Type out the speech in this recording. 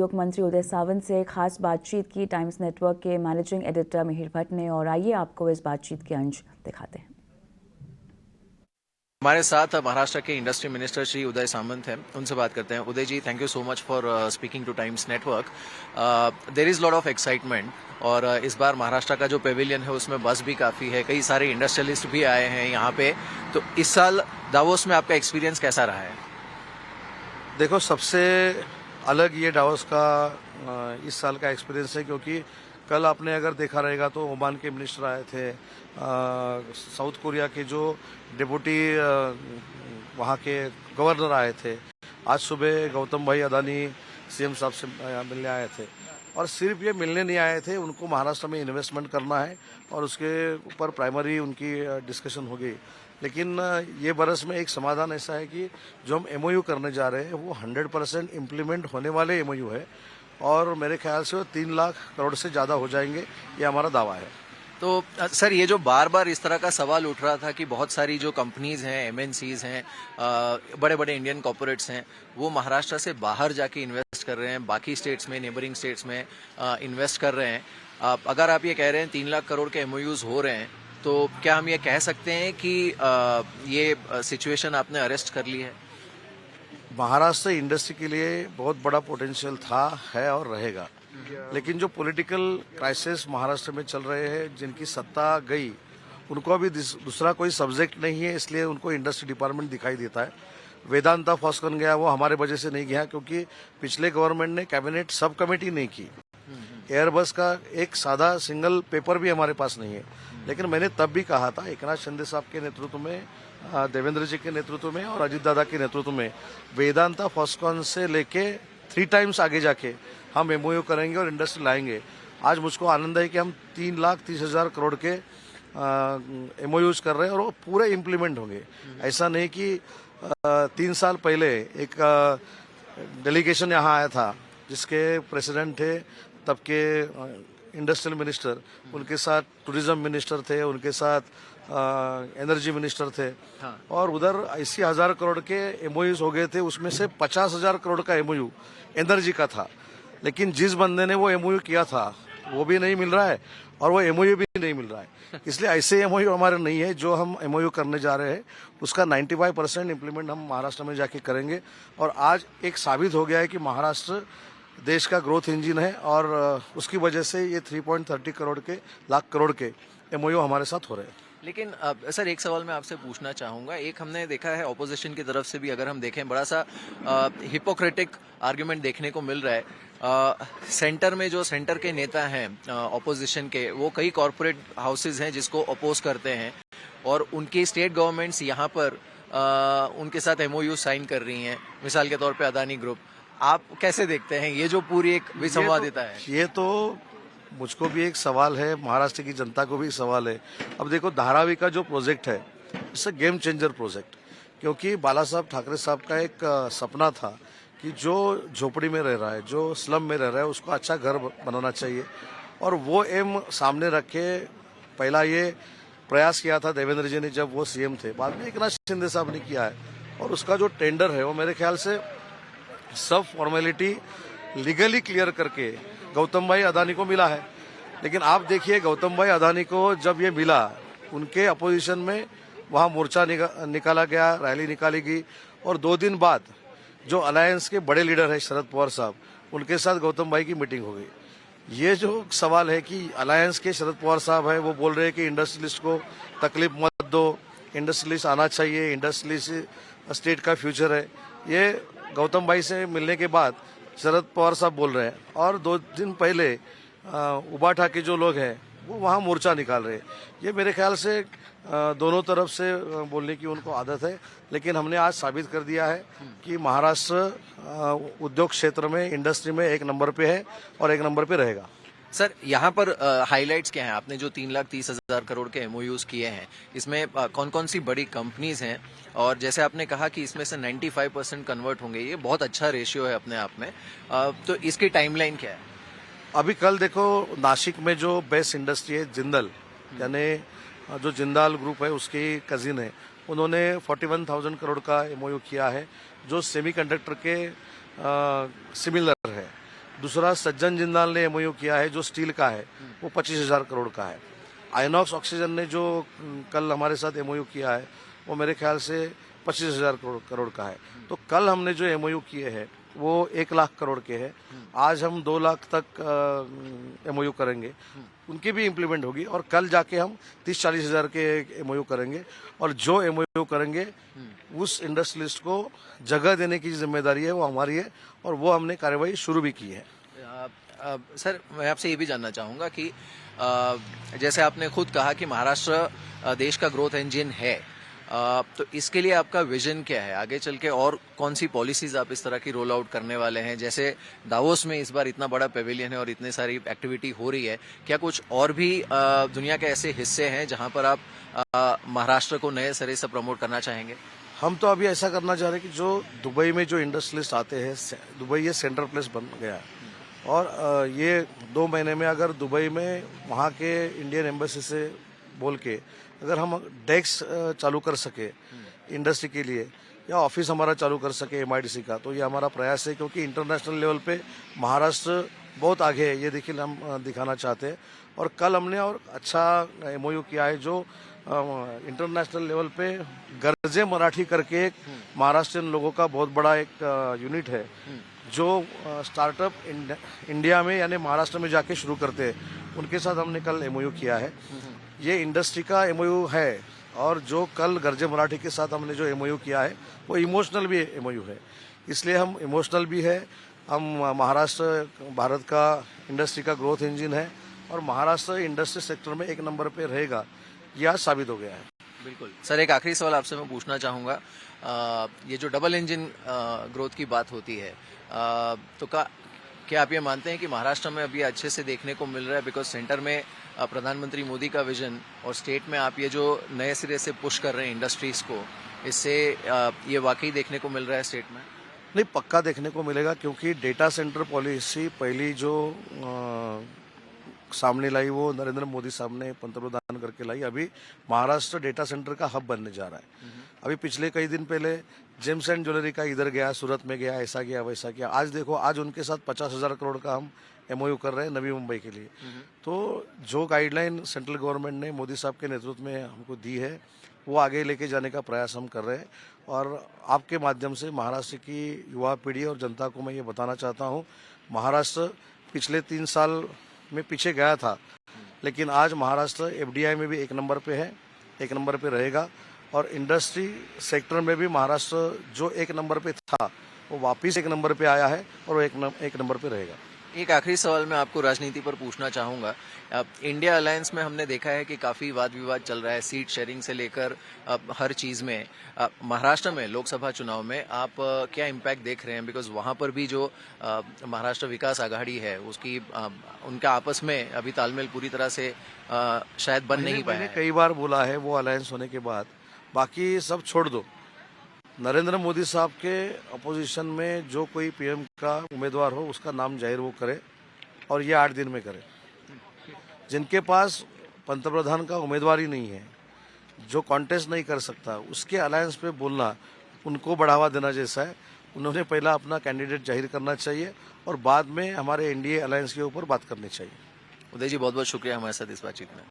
उद्योग मंत्री उदय सामंत से खास बातचीत की टाइम्स नेटवर्क के मैनेजिंग एडिटर मिहिर भट्ट ने, और आइए आपको इस बातचीत के अंश दिखाते हैं। हमारे साथ महाराष्ट्र के इंडस्ट्री मिनिस्टर श्री उदय सामंत हैं, उनसे बात करते हैं। Uday ji, thank you so much for speaking to Times Network. There is lot of excitement, और इस बार महाराष्ट्र का जो पेविलियन है उसमें बस भी काफ़ी है, कई सारे इंडस्ट्रियलिस्ट भी आए हैं यहाँ पे। तो इस साल दावोस में आपका एक्सपीरियंस कैसा रहा है? देखो, सबसे अलग ये दावोस का इस साल का एक्सपीरियंस है, क्योंकि कल आपने अगर देखा रहेगा तो ओमान के मिनिस्टर आए थे, साउथ कोरिया के जो डिप्टी वहाँ के गवर्नर आए थे, आज सुबह गौतम भाई अदानी सीएम साहब से मिलने आए थे। और सिर्फ ये मिलने नहीं आए थे, उनको महाराष्ट्र में इन्वेस्टमेंट करना है और उसके ऊपर प्राइमरी उनकी डिस्कशन हो गई। लेकिन ये बरस में एक समाधान ऐसा है कि जो हम एमओयू करने जा रहे हैं वो 100% इम्प्लीमेंट होने वाले एमओयू है, और मेरे ख्याल से वो 3 लाख करोड़ से ज़्यादा हो जाएंगे, ये हमारा दावा है। तो सर, ये जो बार बार इस तरह का सवाल उठ रहा था कि बहुत सारी जो कंपनीज हैं, एमएनसीज हैं, बड़े बड़े इंडियन कॉर्पोरेट्स हैं, वो महाराष्ट्र से बाहर जाके इन्वेस्ट कर रहे हैं, बाकी स्टेट्स में, नेबरिंग स्टेट्स में इन्वेस्ट कर रहे हैं। अगर आप ये कह रहे हैं 3 लाख करोड़ के एमओयूज हो रहे हैं, तो क्या हम ये कह सकते हैं कि ये सिचुएशन आपने अरेस्ट कर ली है? महाराष्ट्र इंडस्ट्री के लिए बहुत बड़ा पोटेंशियल था, है और रहेगा। लेकिन जो पॉलिटिकल क्राइसिस महाराष्ट्र में चल रहे हैं, जिनकी सत्ता गई, उनको अभी दूसरा कोई सब्जेक्ट नहीं है, इसलिए उनको इंडस्ट्री डिपार्टमेंट दिखाई देता है। वेदांता फॉस्कॉन गया, वो हमारे वजह से नहीं गया, क्योंकि पिछले गवर्नमेंट ने कैबिनेट सब कमेटी नहीं की। एयरबस का एक सादा सिंगल पेपर भी हमारे पास नहीं है। लेकिन मैंने तब भी कहा था, एकनाथ शिंदे साहब के नेतृत्व में, देवेंद्र जी के नेतृत्व में और अजित दादा के नेतृत्व में वेदांता फॉस्कॉन से लेके 3 टाइम्स आगे जाके हम एमओयू करेंगे और इंडस्ट्री लाएंगे। आज मुझको आनंद है कि हम 3,30,000 करोड़ के एमओयूज कर रहे हैं और वो पूरे इम्प्लीमेंट होंगे। ऐसा नहीं कि 3 साल पहले एक डेलीगेशन यहाँ आया था, जिसके प्रेसिडेंट थे तब के इंडस्ट्रियल मिनिस्टर, उनके साथ टूरिज्म मिनिस्टर थे, उनके साथ एनर्जी मिनिस्टर थे। हाँ। और उधर 80,000 करोड़ के एमओयूज हो गए थे, उसमें से 50,000 करोड़ का एमओयू एनर्जी का था। लेकिन जिस बंदे ने वो एमओयू किया था वो भी नहीं मिल रहा है, और वो एमओयू भी नहीं मिल रहा है। इसलिए ऐसे एमओयू हमारे नहीं है। जो हम एमओयू करने जा रहे हैं उसका 95% इम्प्लीमेंट हम महाराष्ट्र में जाके करेंगे। और आज एक साबित हो गया है कि महाराष्ट्र देश का ग्रोथ इंजन है, और उसकी वजह से ये 3.30 लाख करोड़ के एमओयू हमारे साथ हो रहे हैं। लेकिन सर, एक सवाल मैं आपसे पूछना चाहूंगा। एक हमने देखा है ऑपोजिशन की तरफ से भी, अगर हम देखें, बड़ा सा हिपोक्रेटिक आर्ग्यूमेंट देखने को मिल रहा है। सेंटर में जो सेंटर के नेता हैं ऑपोजिशन के, वो कई कॉरपोरेट हाउसेज हैं जिसको अपोज करते हैं, और उनकी स्टेट गवर्नमेंट्स यहाँ पर उनके साथ एमओयू साइन कर रही हैं। मिसाल के तौर पे अदानी ग्रुप। आप कैसे देखते हैं ये जो पूरी एक विसंवादिता है? ये तो मुझको भी एक सवाल है, महाराष्ट्र की जनता को भी सवाल है। अब देखो, धारावी का जो प्रोजेक्ट है, it's a game changer project, क्योंकि बाला साहब ठाकरे साहब का एक सपना था कि जो झोपड़ी में रह रहा है, जो स्लम में रह रहा है, उसको अच्छा घर बनाना चाहिए। और वो एम सामने रख के पहला ये प्रयास किया था देवेंद्र जी ने, जब वो सीएम थे। बाद में एकनाथ शिंदे साहब ने किया है, और उसका जो टेंडर है वो मेरे ख्याल से सब फॉर्मेलिटी लीगली क्लियर करके गौतम भाई अदानी को मिला है। लेकिन आप देखिए, गौतम भाई अदानी को जब ये मिला, उनके अपोजिशन में वहाँ मोर्चा निकाला गया, रैली निकाली गई, और 2 दिन बाद जो अलायंस के बड़े लीडर है शरद पवार साहब, उनके साथ गौतम भाई की मीटिंग हो गई। ये जो सवाल है कि अलायंस के शरद पवार साहब है, वो बोल रहे हैं कि इंडस्ट्रियलिस्ट को तकलीफ मत दो, इंडस्ट्रियलिस्ट आना चाहिए, इंडस्ट्रियलिस्ट स्टेट का फ्यूचर है, ये गौतम भाई से मिलने के बाद शरद पवार साहब बोल रहे हैं। और 2 दिन पहले उबा ठाके जो लोग हैं वो वहाँ मोर्चा निकाल रहे हैं। ये मेरे ख्याल से दोनों तरफ से बोलने की उनको आदत है। लेकिन हमने आज साबित कर दिया है कि महाराष्ट्र उद्योग क्षेत्र में, इंडस्ट्री में 1 नंबर पे है और 1 नंबर पे रहेगा। सर, यहाँ पर हाइलाइट्स क्या हैं? आपने जो 3,30,000 करोड़ के एमओयूज किए हैं, इसमें कौन कौन सी बड़ी कंपनीज हैं? और जैसे आपने कहा कि इसमें से 95% कन्वर्ट होंगे, ये बहुत अच्छा रेशियो है अपने आप में। तो इसकी टाइमलाइन क्या है? अभी कल देखो, नासिक में जो बेस्ट इंडस्ट्री है जिंदल, यानी जो जिंदाल ग्रुप है उसकी कजिन है, उन्होंने 41,000 करोड़ का एमओयू किया है, जो सेमीकंडक्टर के सिमिलर है। दूसरा सज्जन जिंदाल ने एमओयू किया है जो स्टील का है, वो 25,000 करोड़ का है। आइनॉक्स ऑक्सीजन ने जो कल हमारे साथ एमओयू किया है वो मेरे ख्याल से 25,000 करोड़ का है। तो कल हमने जो एमओयू किए हैं वो 1 लाख करोड़ के हैं। आज हम 2 लाख तक एमओयू करेंगे, उनकी भी इम्प्लीमेंट होगी और कल जाके हम 30-40 हजार के एमओयू करेंगे और जो एमओयू करेंगे उस इंडस्ट्रियलिस्ट को जगह देने की जिम्मेदारी है वो हमारी है और वो हमने कार्यवाही शुरू भी की है। सर मैं आपसे ये भी जानना चाहूँगा कि जैसे आपने खुद कहा कि महाराष्ट्र देश का ग्रोथ इंजन है, तो इसके लिए आपका विजन क्या है आगे चल के, और कौन सी पॉलिसीज आप इस तरह की रोल आउट करने वाले हैं? जैसे दावोस में इस बार इतना बड़ा पेविलियन है और इतनी सारी एक्टिविटी हो रही है, क्या कुछ और भी दुनिया के ऐसे हिस्से हैं जहां पर आप महाराष्ट्र को नए सिरे से प्रमोट करना चाहेंगे? हम तो अभी ऐसा करना चाह रहे हैं कि जो दुबई में जो इंडस्ट्रियलिस्ट आते हैं, दुबई ये सेंट्रल प्लेस बन गया है और ये 2 महीने में अगर दुबई में वहाँ के इंडियन एम्बेसी से बोल के अगर हम डेस्क चालू कर सके इंडस्ट्री के लिए या ऑफिस हमारा चालू कर सके एमआईडीसी का, तो ये हमारा प्रयास है क्योंकि इंटरनेशनल लेवल पे महाराष्ट्र बहुत आगे है, ये देखिए हम दिखाना चाहते हैं। और कल हमने और अच्छा एमओयू किया है जो इंटरनेशनल लेवल पे गर्जे मराठी करके एक महाराष्ट्रियन लोगों का बहुत बड़ा एक यूनिट है जो स्टार्टअप इंडिया में यानी महाराष्ट्र में जाके शुरू करते हैं, उनके साथ हमने कल एमओयू किया है। ये इंडस्ट्री का एमओयू है और जो कल गर्जे मराठी के साथ हमने जो एमओयू किया है वो इमोशनल भी एमओयू है, इसलिए हम इमोशनल भी है। हम महाराष्ट्र भारत का इंडस्ट्री का ग्रोथ इंजन है और महाराष्ट्र इंडस्ट्री सेक्टर में 1 नंबर पे रहेगा, यह आज साबित हो गया है। बिल्कुल सर, एक आखिरी सवाल आपसे मैं पूछना चाहूँगा, ये जो डबल इंजन ग्रोथ की बात होती है, तो क्या आप ये मानते हैं कि महाराष्ट्र में अभी अच्छे से देखने को मिल रहा है? बिकॉज सेंटर में प्रधानमंत्री मोदी का विजन और स्टेट में आप ये जो नए सिरे से पुश कर रहे हैं इंडस्ट्रीज को, इससे ये वाकई देखने को मिल रहा है स्टेट में? नहीं, पक्का देखने को मिलेगा क्योंकि डेटा सेंटर पॉलिसी पहली जो सामने लाई वो नरेंद्र मोदी साहब ने पंतप्रधान करके लाई। अभी महाराष्ट्र डेटा सेंटर का हब बनने जा रहा है। अभी पिछले कई दिन पहले जेम्स एंड ज्वेलरी का इधर गया, सूरत में गया, ऐसा गया वैसा किया। आज देखो, आज उनके साथ 50,000 करोड़ का हम एमओयू कर रहे हैं नवी मुंबई के लिए। तो जो गाइडलाइन सेंट्रल गवर्नमेंट ने मोदी साहब के नेतृत्व में हमको दी है वो आगे लेके जाने का प्रयास हम कर रहे हैं। और आपके माध्यम से महाराष्ट्र की युवा पीढ़ी और जनता को मैं ये बताना चाहता हूँ, महाराष्ट्र पिछले 3 साल में पीछे गया था, लेकिन आज महाराष्ट्र एफडीआई में भी 1 नंबर पे है, 1 नंबर पे रहेगा। और इंडस्ट्री सेक्टर में भी महाराष्ट्र जो 1 नंबर पे था वो वापिस 1 नंबर पे आया है और वो 1 नंबर पे रहेगा। एक आखिरी सवाल मैं आपको राजनीति पर पूछना चाहूँगा। इंडिया अलायंस में हमने देखा है कि काफ़ी वाद विवाद चल रहा है, सीट शेयरिंग से लेकर हर चीज़ में। महाराष्ट्र में लोकसभा चुनाव में आप क्या इम्पैक्ट देख रहे हैं? बिकॉज वहाँ पर भी जो महाराष्ट्र विकास आघाड़ी है उसकी उनका आपस में अभी तालमेल पूरी तरह से शायद बन नहीं पाया है। कई बार बोला है वो अलायंस होने के बाद, बाकी सब छोड़ दो। नरेंद्र मोदी साहब के अपोजिशन में जो कोई पीएम का उम्मीदवार हो उसका नाम जाहिर वो करे और ये 8 दिन में करे। जिनके पास पंतप्रधान का उम्मीदवार ही नहीं है, जो कॉन्टेस्ट नहीं कर सकता, उसके अलायंस पे बोलना उनको बढ़ावा देना जैसा है। उन्होंने पहला अपना कैंडिडेट जाहिर करना चाहिए और बाद में हमारे एनडीए अलायंस के ऊपर बात करनी चाहिए। उदय जी, बहुत बहुत शुक्रिया हमारे साथ इस बातचीत में।